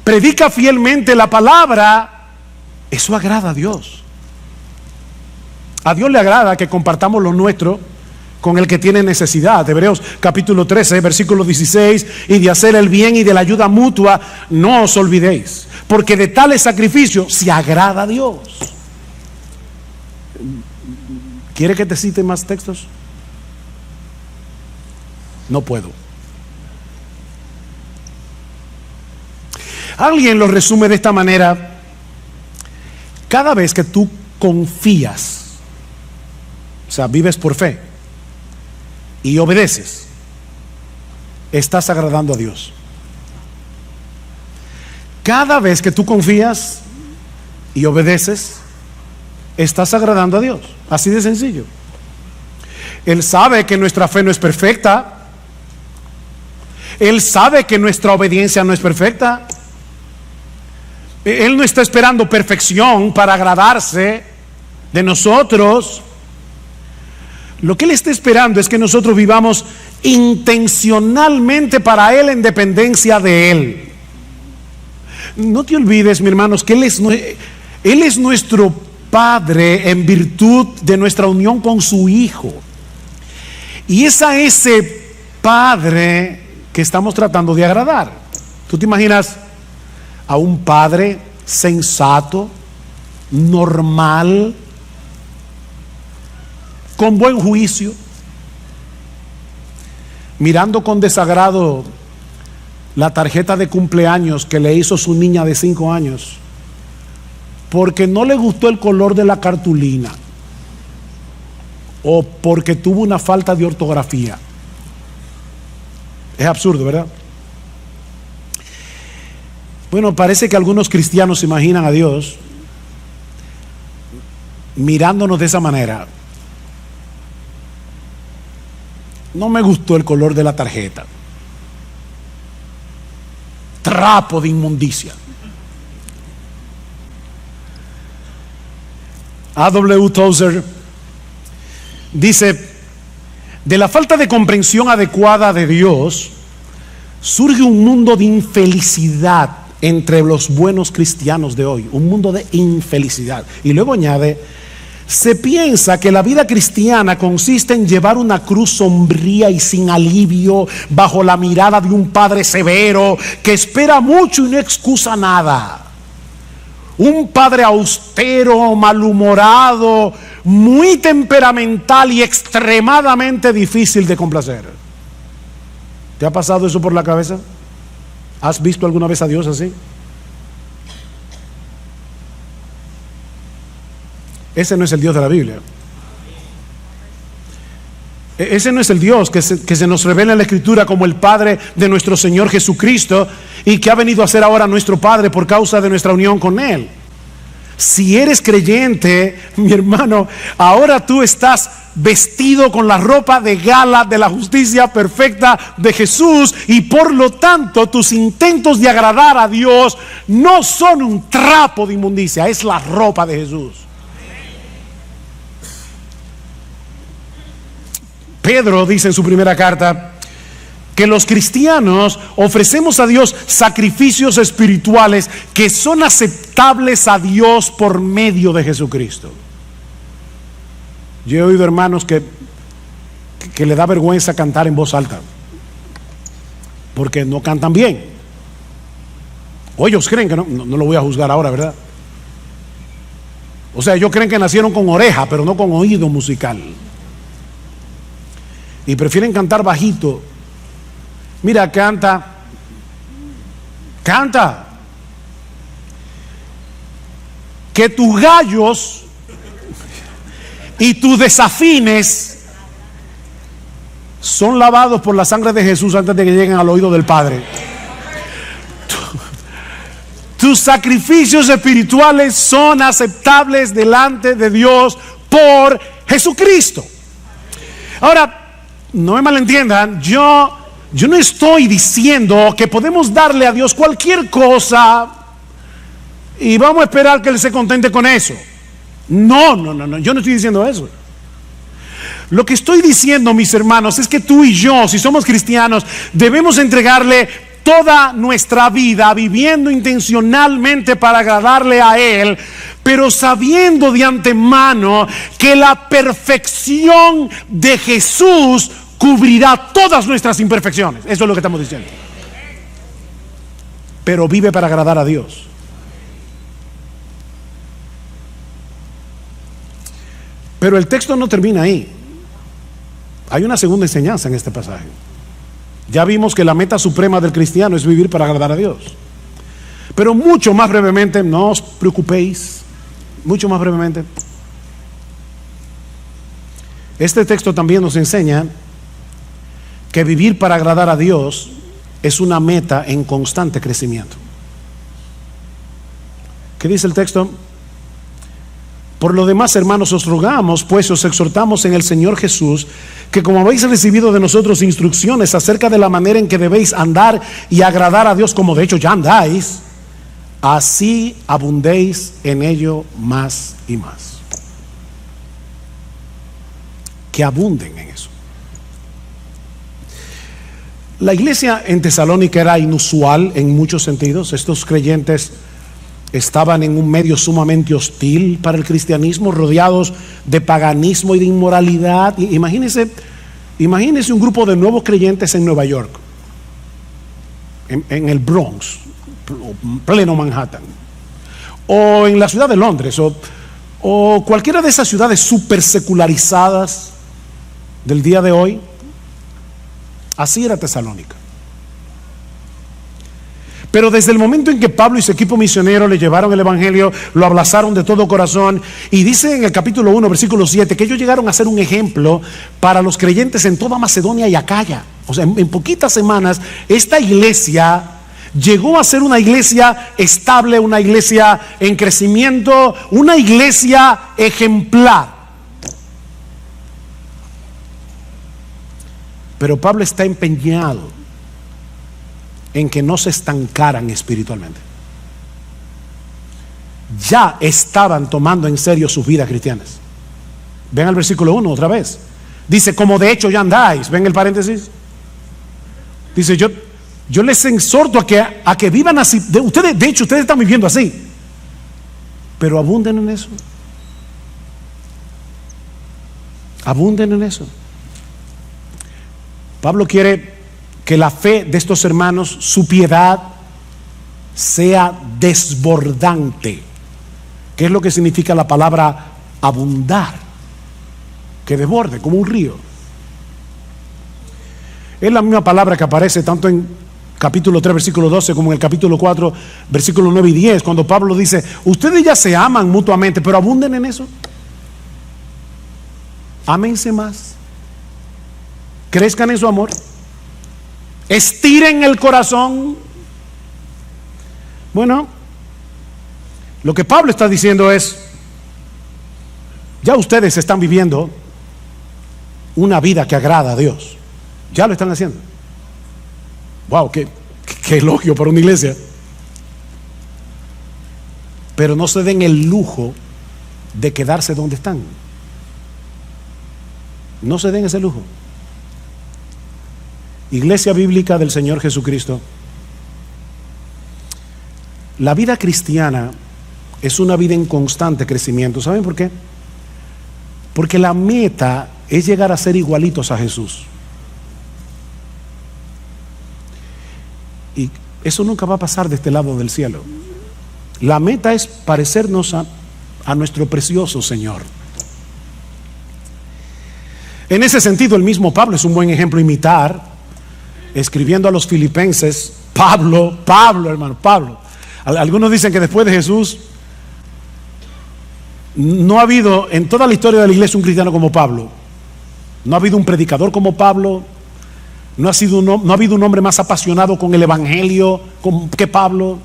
predica fielmente la palabra, eso agrada a Dios. A Dios le agrada que compartamos lo nuestro con el que tiene necesidad. Hebreos capítulo 13 versículo 16: y de hacer el bien y de la ayuda mutua no os olvidéis, porque de tales sacrificios se agrada a Dios. ¿Quiere que te cite más textos? No puedo. Alguien lo resume de esta manera: cada vez que tú confías, o sea, vives por fe y obedeces, estás agradando a Dios. Cada vez que tú confías y obedeces, estás agradando a Dios. Así de sencillo. Él sabe que nuestra fe no es perfecta. Él sabe que nuestra obediencia no es perfecta. Él no está esperando perfección para agradarse de nosotros. Lo que Él está esperando es que nosotros vivamos intencionalmente para Él, en dependencia de Él. No te olvides, mi hermanos, que Él es nuestro Padre en virtud de nuestra unión con su Hijo. Y es a ese Padre que estamos tratando de agradar. ¿Tú te imaginas a un padre sensato, normal, con buen juicio, mirando con desagrado la tarjeta de cumpleaños que le hizo su niña de 5 años porque no le gustó el color de la cartulina o porque tuvo una falta de ortografía. Es absurdo, ¿verdad? Bueno, parece que algunos cristianos se imaginan a Dios mirándonos de esa manera. No me gustó el color de la tarjeta. Trapo de inmundicia. A.W. Tozer dice: de la falta de comprensión adecuada de Dios surge un mundo de infelicidad entre los buenos cristianos de hoy, un mundo de infelicidad. Y luego añade: se piensa que la vida cristiana consiste en llevar una cruz sombría y sin alivio bajo la mirada de un padre severo que espera mucho y no excusa nada. Un padre austero, malhumorado, muy temperamental y extremadamente difícil de complacer. ¿Te ha pasado eso por la cabeza? ¿Has visto alguna vez a Dios así? Ese no es el Dios de la Biblia. Ese no es el Dios que se nos revela en la Escritura como el Padre de nuestro Señor Jesucristo y que ha venido a ser ahora nuestro Padre por causa de nuestra unión con Él. Si eres creyente, mi hermano, ahora tú estás vestido con la ropa de gala de la justicia perfecta de Jesús, y por lo tanto tus intentos de agradar a Dios no son un trapo de inmundicia, es la ropa de Jesús. Pedro dice en su primera carta que los cristianos ofrecemos a Dios sacrificios espirituales que son aceptables a Dios por medio de Jesucristo. Yo he oído hermanos que le da vergüenza cantar en voz alta porque no cantan bien, o ellos creen que no lo voy a juzgar ahora, ¿verdad? O sea, ellos creen que nacieron con oreja pero no con oído musical y prefieren cantar bajito. Mira, canta. Que tus gallos y tus desafines son lavados por la sangre de Jesús antes de que lleguen al oído del Padre. Tus sacrificios espirituales son aceptables delante de Dios por Jesucristo. Ahora, no me malentiendan, yo no estoy diciendo que podemos darle a Dios cualquier cosa y vamos a esperar que Él se contente con eso. No, yo no estoy diciendo eso. Lo que estoy diciendo, mis hermanos, es que tú y yo, si somos cristianos, debemos entregarle toda nuestra vida viviendo intencionalmente para agradarle a Él, pero sabiendo de antemano que la perfección de Jesús cubrirá todas nuestras imperfecciones. Eso es lo que estamos diciendo. Pero vive para agradar a Dios. Pero el texto no termina ahí. Hay una segunda enseñanza en este pasaje. Ya vimos que la meta suprema del cristiano es vivir para agradar a Dios. Pero mucho más brevemente, no os preocupéis, mucho más brevemente, este texto también nos enseña que vivir para agradar a Dios es una meta en constante crecimiento. ¿Qué dice el texto? Por lo demás, hermanos, os rogamos, pues os exhortamos en el Señor Jesús, que como habéis recibido de nosotros instrucciones acerca de la manera en que debéis andar y agradar a Dios, como de hecho ya andáis, así abundéis en ello más y más. Que abunden en eso. La iglesia en Tesalónica era inusual en muchos sentidos. Estos creyentes estaban en un medio sumamente hostil para el cristianismo, rodeados de paganismo y de inmoralidad. Imagínense un grupo de nuevos creyentes en Nueva York, en el Bronx, pleno Manhattan, o en la ciudad de Londres, o cualquiera de esas ciudades súper secularizadas del día de hoy. Así era Tesalónica. Pero desde el momento en que Pablo y su equipo misionero le llevaron el evangelio, lo abrazaron de todo corazón, y dice en el capítulo 1, versículo 7, que ellos llegaron a ser un ejemplo para los creyentes en toda Macedonia y Acaya. O sea, en poquitas semanas esta iglesia llegó a ser una iglesia estable, una iglesia en crecimiento, una iglesia ejemplar. Pero Pablo está empeñado en que no se estancaran espiritualmente. Ya estaban tomando en serio sus vidas cristianas. Ven al versículo 1 otra vez. Dice, como de hecho ya andáis. Ven el paréntesis. Dice, yo les exhorto a que vivan así. De hecho, ustedes están viviendo así. Pero abunden en eso. Abunden en eso. Pablo quiere que la fe de estos hermanos, su piedad, sea desbordante. ¿Qué es lo que significa la palabra abundar? Que desborde como un río. Es la misma palabra que aparece tanto en capítulo 3, versículo 12, como en el capítulo 4, versículo 9 y 10, cuando Pablo dice, ustedes ya se aman mutuamente, pero abunden en eso. Ámense más. Crezcan en su amor. Estiren el corazón. Bueno, lo que Pablo está diciendo es, ya ustedes están viviendo una vida que agrada a Dios. Ya lo están haciendo. Wow, qué elogio para una iglesia. Pero no se den el lujo de quedarse donde están. No se den ese lujo. Iglesia Bíblica del Señor Jesucristo, la vida cristiana es una vida en constante crecimiento. ¿Saben por qué? Porque la meta es llegar a ser igualitos a Jesús. Y eso nunca va a pasar de este lado del cielo. La meta es parecernos a nuestro precioso Señor. En ese sentido, el mismo Pablo es un buen ejemplo a imitar. Escribiendo a los filipenses, Pablo, hermano, Pablo. Algunos dicen que después de Jesús no ha habido en toda la historia de la iglesia un cristiano como Pablo. No ha habido un predicador como Pablo. No ha habido un hombre más apasionado con el evangelio que Pablo.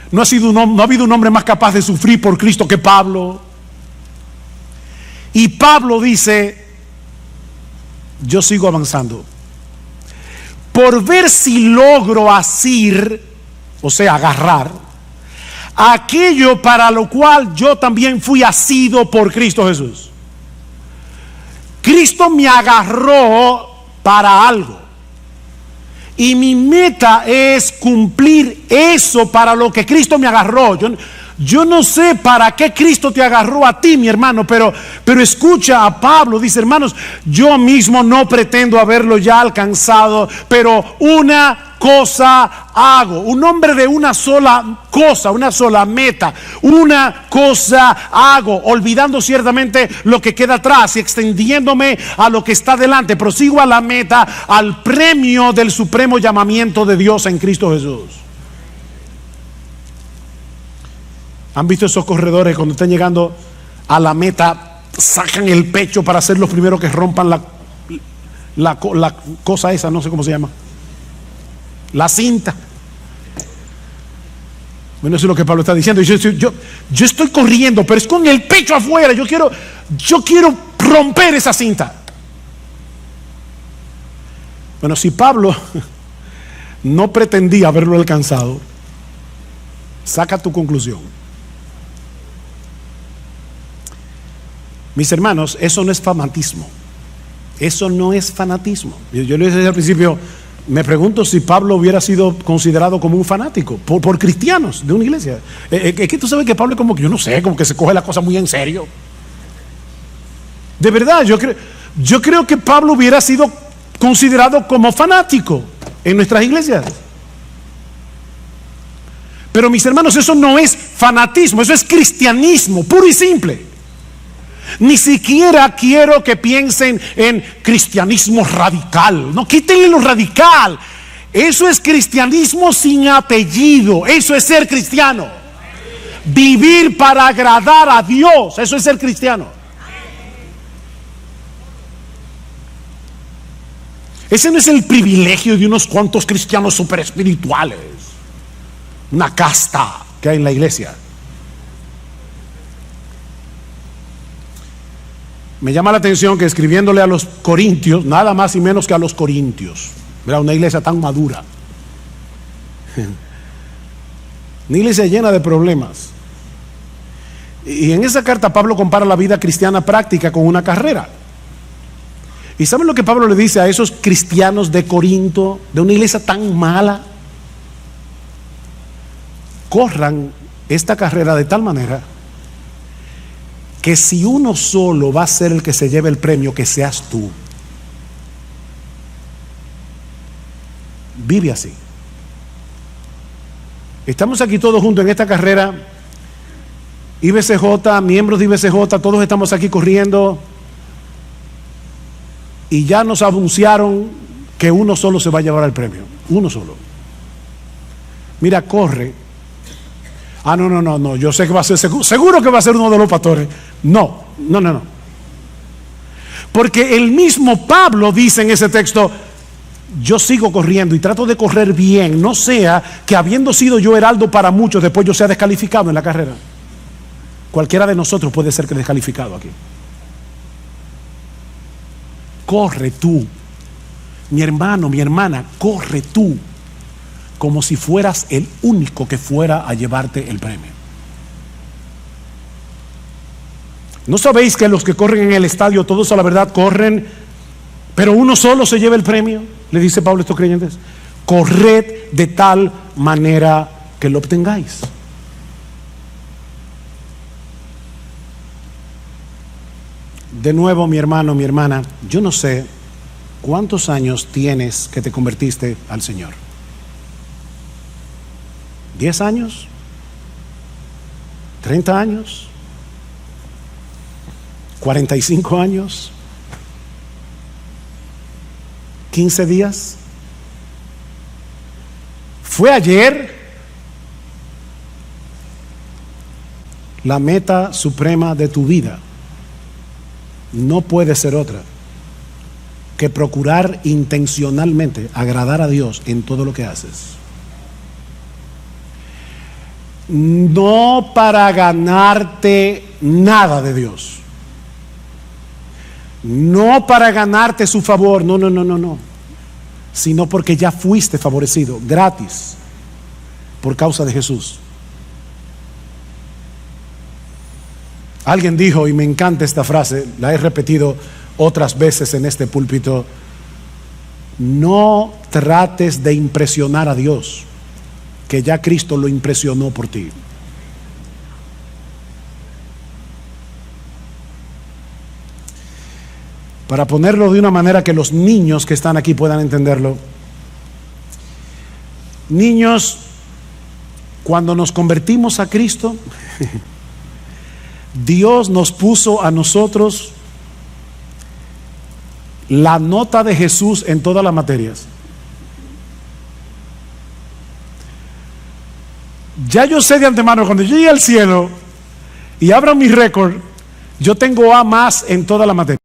No ha habido un hombre más capaz de sufrir por Cristo que Pablo. Y Pablo dice, yo sigo avanzando por ver si logro asir, o sea, agarrar aquello para lo cual yo también fui asido por Cristo Jesús. Cristo me agarró para algo y mi meta es cumplir eso para lo que Cristo me agarró. Yo no sé para qué Cristo te agarró a ti, mi hermano, pero escucha a Pablo, dice, hermanos, yo mismo no pretendo haberlo ya alcanzado, pero una cosa hago. Un hombre de una sola cosa, una sola meta, una cosa hago, olvidando ciertamente lo que queda atrás y extendiéndome a lo que está delante. Prosigo a la meta, al premio del supremo llamamiento de Dios en Cristo Jesús. ¿Han visto esos corredores cuando están llegando a la meta, sacan el pecho para ser los primeros que rompan la cosa esa, no sé cómo se llama, la cinta? Bueno, eso es lo que Pablo está diciendo. Yo estoy corriendo, pero es con el pecho afuera. Yo quiero romper esa cinta. Bueno, si Pablo no pretendía haberlo alcanzado, saca tu conclusión. Mis hermanos, eso no es fanatismo. Eso no es fanatismo. Yo le dije al principio, me pregunto si Pablo hubiera sido considerado como un fanático por cristianos de una iglesia. Es que tú sabes que Pablo es como que, yo no sé, como que se coge la cosa muy en serio. De verdad, yo creo que Pablo hubiera sido considerado como fanático en nuestras iglesias. Pero mis hermanos, eso no es fanatismo, eso es cristianismo, puro y simple. Ni siquiera quiero que piensen en cristianismo radical. No, quítenle lo radical. Eso es cristianismo sin apellido. Eso es ser cristiano. Vivir para agradar a Dios. Eso es ser cristiano. Ese no es el privilegio de unos cuantos cristianos super espirituales. Una casta que hay en la iglesia. Me llama la atención que escribiéndole a los corintios, nada más y menos que a los corintios, era una iglesia tan madura, una iglesia llena de problemas, y en esa carta Pablo compara la vida cristiana práctica con una carrera. ¿Y saben lo que Pablo le dice a esos cristianos de Corinto, de una iglesia tan mala? Corran esta carrera de tal manera que si uno solo va a ser el que se lleve el premio, que seas tú. Vive así. Estamos aquí todos juntos en esta carrera. IBCJ, miembros de IBCJ, todos estamos aquí corriendo. Y ya nos anunciaron que uno solo se va a llevar el premio. Uno solo. Mira, corre. Ah, no, yo sé que va a ser, seguro que va a ser uno de los pastores. No. Porque el mismo Pablo dice en ese texto: yo sigo corriendo y trato de correr bien, no sea que habiendo sido yo heraldo para muchos, después yo sea descalificado en la carrera. Cualquiera de nosotros puede ser descalificado aquí. Corre tú, mi hermano, mi hermana, corre tú, como si fueras el único que fuera a llevarte el premio. ¿No sabéis que los que corren en el estadio, todos a la verdad corren, pero uno solo se lleva el premio? Le dice Pablo a estos creyentes: corred de tal manera que lo obtengáis. De nuevo, mi hermano, mi hermana, yo no sé cuántos años tienes que te convertiste al Señor. ¿10 años? ¿30 años? ¿45 años? ¿15 días? ¿Fue ayer? La meta suprema de tu vida no puede ser otra que procurar intencionalmente agradar a Dios en todo lo que haces. No para ganarte nada de Dios, no para ganarte su favor, no, sino porque ya fuiste favorecido gratis por causa de Jesús. Alguien dijo, y me encanta esta frase, la he repetido otras veces en este púlpito: no trates de impresionar a Dios, que ya Cristo lo impresionó por ti. Para ponerlo de una manera que los niños que están aquí puedan entenderlo: niños, cuando nos convertimos a Cristo, Dios nos puso a nosotros la nota de Jesús en todas las materias. Ya yo sé de antemano, cuando yo llegue al cielo y abra mi récord, yo tengo A más en toda la materia.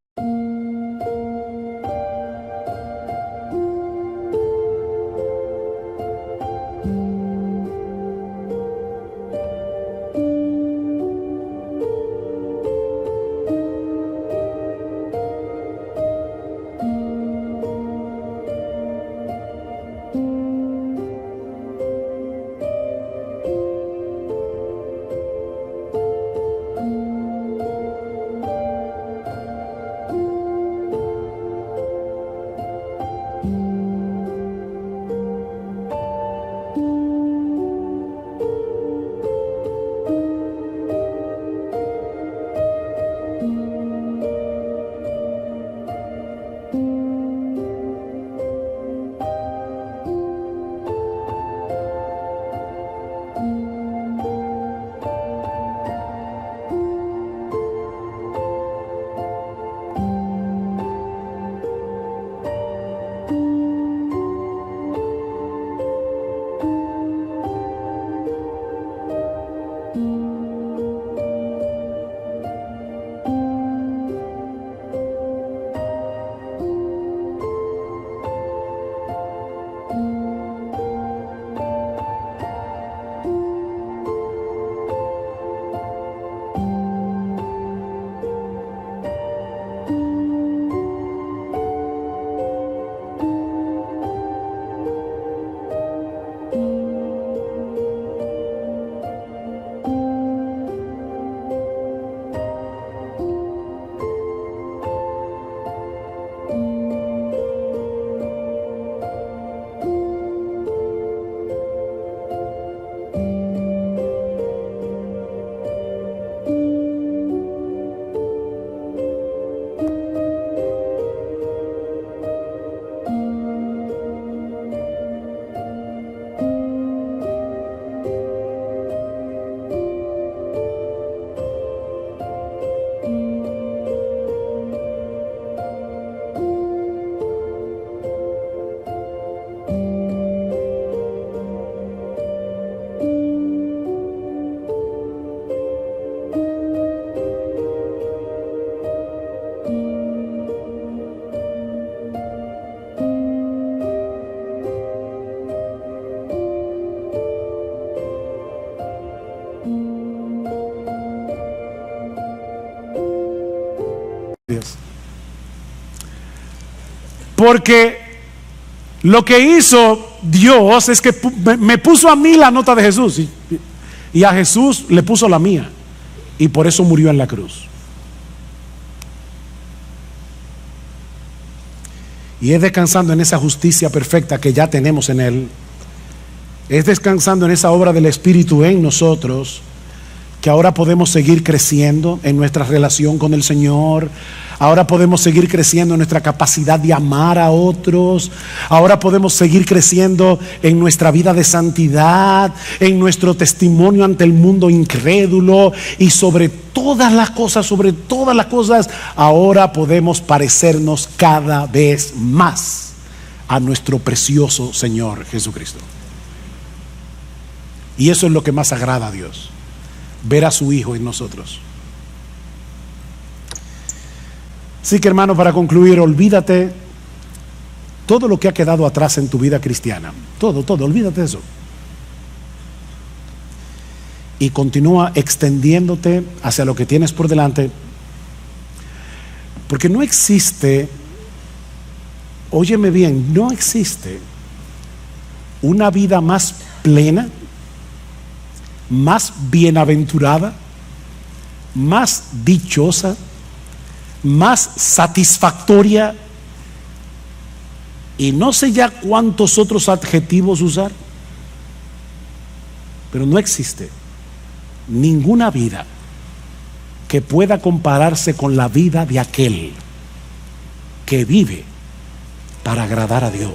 Porque lo que hizo Dios es que me puso a mí la nota de Jesús y a Jesús le puso la mía, y por eso murió en la cruz. Y es descansando en esa justicia perfecta que ya tenemos en Él, es descansando en esa obra del Espíritu en nosotros, que ahora podemos seguir creciendo en nuestra relación con el Señor. Ahora podemos seguir creciendo en nuestra capacidad de amar a otros. Ahora podemos seguir creciendo en nuestra vida de santidad, en nuestro testimonio ante el mundo incrédulo, y sobre todas las cosas, ahora podemos parecernos cada vez más a nuestro precioso Señor Jesucristo. Y eso es lo que más agrada a Dios, ver a su Hijo en nosotros. Así que, hermano, para concluir, olvídate todo lo que ha quedado atrás en tu vida cristiana. Todo, olvídate de eso. Y continúa extendiéndote hacia lo que tienes por delante. Porque no existe, óyeme bien, no existe una vida más plena, más bienaventurada, más dichosa, más satisfactoria, y no sé ya cuántos otros adjetivos usar, pero no existe ninguna vida que pueda compararse con la vida de aquel que vive para agradar a Dios.